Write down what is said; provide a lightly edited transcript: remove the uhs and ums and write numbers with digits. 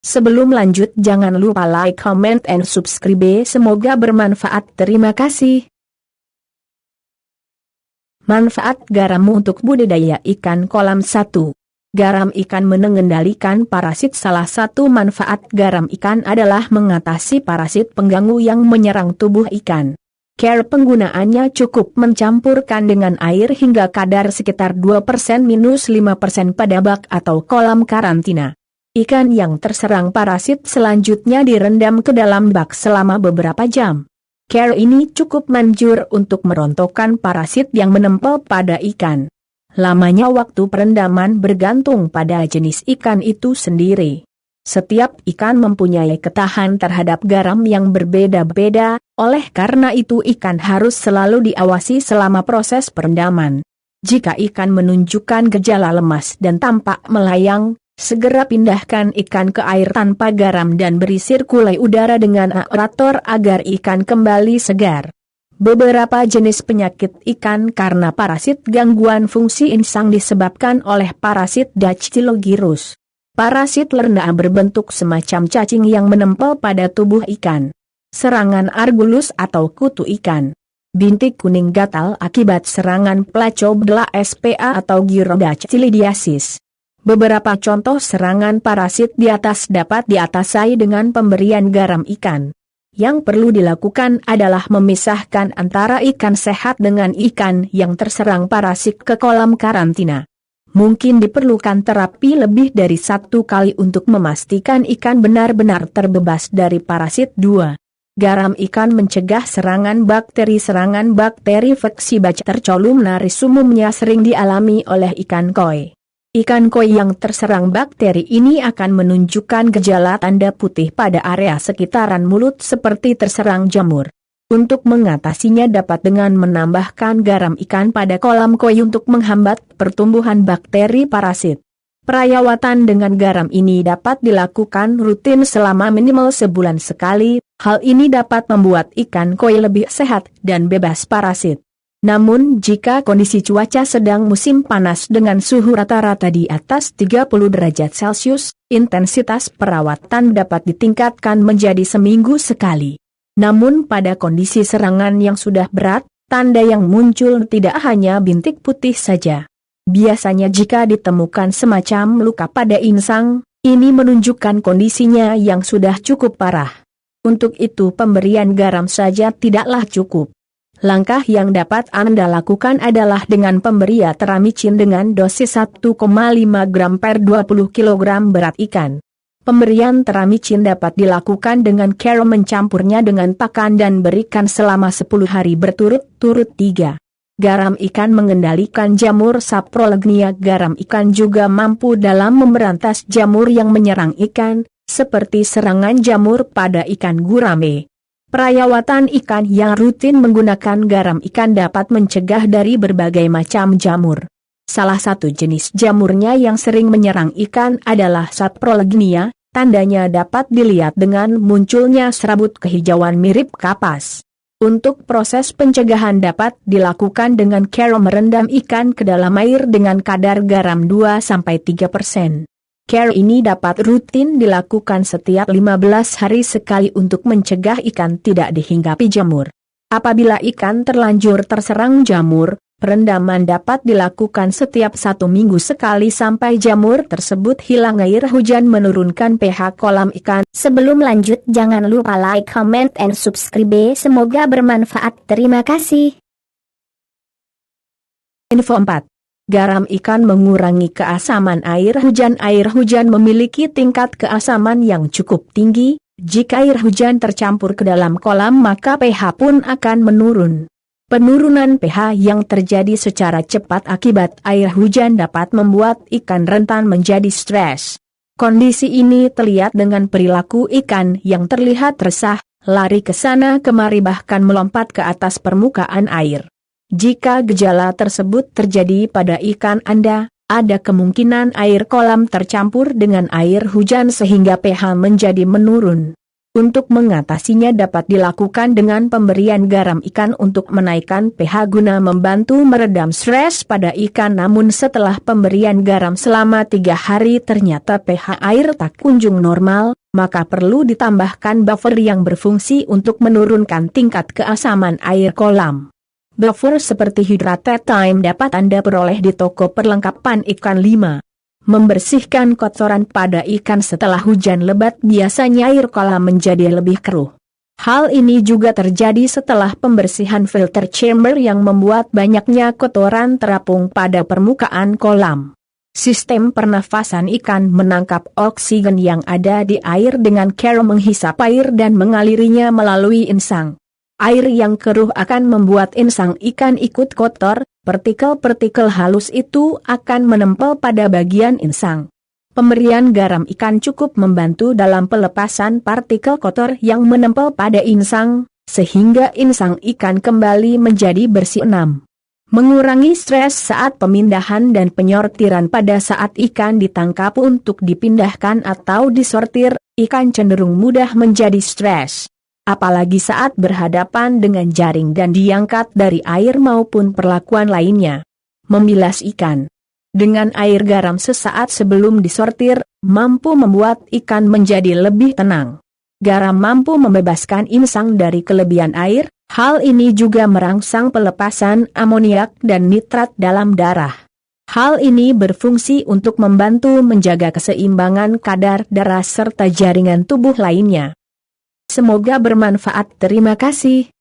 Sebelum lanjut jangan lupa like, comment, and subscribe. Semoga bermanfaat. Terima kasih. Manfaat garam untuk budidaya ikan kolam. 1. Garam ikan mengendalikan parasit. Salah satu manfaat garam ikan adalah mengatasi parasit pengganggu yang menyerang tubuh ikan. Cara penggunaannya cukup mencampurkan dengan air hingga kadar sekitar 2%-5% pada bak atau kolam karantina. Ikan yang terserang parasit selanjutnya direndam ke dalam bak selama beberapa jam. Cara ini cukup manjur untuk merontokkan parasit yang menempel pada ikan. Lamanya waktu perendaman bergantung pada jenis ikan itu sendiri. Setiap ikan mempunyai ketahanan terhadap garam yang berbeda-beda, oleh karena itu ikan harus selalu diawasi selama proses perendaman. Jika ikan menunjukkan gejala lemas dan tampak melayang, segera pindahkan ikan ke air tanpa garam dan beri sirkulasi udara dengan aerator agar ikan kembali segar. Beberapa jenis penyakit ikan karena parasit. Gangguan fungsi insang disebabkan oleh parasit Dactylogyrus. Parasit lerna berbentuk semacam cacing yang menempel pada tubuh ikan. Serangan Argulus atau kutu ikan. Bintik kuning gatal akibat serangan Placobla spa atau Gyrodactylidiasis. Beberapa contoh serangan parasit di atas dapat diatasi dengan pemberian garam ikan. Yang perlu dilakukan adalah memisahkan antara ikan sehat dengan ikan yang terserang parasit ke kolam karantina. Mungkin diperlukan terapi lebih dari 1 kali untuk memastikan ikan benar-benar terbebas dari parasit. 2. Garam ikan mencegah serangan bakteri. Serangan bakteri Vexibacter columnaris umumnya sering dialami oleh ikan koi. Ikan koi yang terserang bakteri ini akan menunjukkan gejala tanda putih pada area sekitaran mulut seperti terserang jamur. Untuk mengatasinya dapat dengan menambahkan garam ikan pada kolam koi untuk menghambat pertumbuhan bakteri parasit. Perawatan dengan garam ini dapat dilakukan rutin selama minimal sebulan sekali. Hal ini dapat membuat ikan koi lebih sehat dan bebas parasit. Namun jika kondisi cuaca sedang musim panas dengan suhu rata-rata di atas 30 derajat Celcius, intensitas perawatan dapat ditingkatkan menjadi seminggu sekali. Namun pada kondisi serangan yang sudah berat, tanda yang muncul tidak hanya bintik putih saja. Biasanya jika ditemukan semacam luka pada insang, ini menunjukkan kondisinya yang sudah cukup parah. Untuk itu pemberian garam saja tidaklah cukup. Langkah yang dapat Anda lakukan adalah dengan pemberian teramicin dengan dosis 1,5 gram per 20 kg berat ikan. Pemberian teramicin dapat dilakukan dengan cara mencampurnya dengan pakan dan berikan selama 10 hari berturut-turut. 3. Garam ikan mengendalikan jamur Saprolegnia. Garam ikan juga mampu dalam memberantas jamur yang menyerang ikan, seperti serangan jamur pada ikan gurame. Perawatan ikan yang rutin menggunakan garam ikan dapat mencegah dari berbagai macam jamur. Salah satu jenis jamurnya yang sering menyerang ikan adalah Saprolegnia. Tandanya dapat dilihat dengan munculnya serabut kehijauan mirip kapas. Untuk proses pencegahan dapat dilakukan dengan cara merendam ikan ke dalam air dengan kadar garam 2-3%. Care ini dapat rutin dilakukan setiap 15 hari sekali untuk mencegah ikan tidak dihinggapi jamur. Apabila ikan terlanjur terserang jamur, perendaman dapat dilakukan setiap 1 minggu sekali sampai jamur tersebut hilang. Air hujan menurunkan pH kolam ikan. Sebelum lanjut jangan lupa like, comment, and subscribe. Semoga bermanfaat. Terima kasih. Info 4. Garam ikan mengurangi keasaman air hujan. Air hujan memiliki tingkat keasaman yang cukup tinggi. Jika air hujan tercampur ke dalam kolam maka pH pun akan menurun. Penurunan pH yang terjadi secara cepat akibat air hujan dapat membuat ikan rentan menjadi stres. Kondisi ini terlihat dengan perilaku ikan yang terlihat resah, lari ke sana kemari bahkan melompat ke atas permukaan air. Jika gejala tersebut terjadi pada ikan Anda, ada kemungkinan air kolam tercampur dengan air hujan sehingga pH menjadi menurun. Untuk mengatasinya dapat dilakukan dengan pemberian garam ikan untuk menaikkan pH guna membantu meredam stres pada ikan. Namun setelah pemberian garam selama 3 hari ternyata pH air tak kunjung normal, maka perlu ditambahkan buffer yang berfungsi untuk menurunkan tingkat keasaman air kolam. Buffer seperti Hydrated Thyme dapat Anda peroleh di toko perlengkapan ikan 5. Membersihkan kotoran pada ikan setelah hujan lebat biasanya air kolam menjadi lebih keruh. Hal ini juga terjadi setelah pembersihan filter chamber yang membuat banyaknya kotoran terapung pada permukaan kolam. Sistem pernafasan ikan menangkap oksigen yang ada di air dengan cara menghisap air dan mengalirinya melalui insang. Air yang keruh akan membuat insang ikan ikut kotor, partikel-partikel halus itu akan menempel pada bagian insang. Pemberian garam ikan cukup membantu dalam pelepasan partikel kotor yang menempel pada insang, sehingga insang ikan kembali menjadi bersih. 6. Mengurangi stres saat pemindahan dan penyortiran. Pada saat ikan ditangkap untuk dipindahkan atau disortir, ikan cenderung mudah menjadi stres. Apalagi saat berhadapan dengan jaring dan diangkat dari air maupun perlakuan lainnya. Membilas ikan dengan air garam sesaat sebelum disortir, mampu membuat ikan menjadi lebih tenang. Garam mampu membebaskan insang dari kelebihan air, hal ini juga merangsang pelepasan amoniak dan nitrat dalam darah. Hal ini berfungsi untuk membantu menjaga keseimbangan kadar darah serta jaringan tubuh lainnya. Semoga bermanfaat. Terima kasih.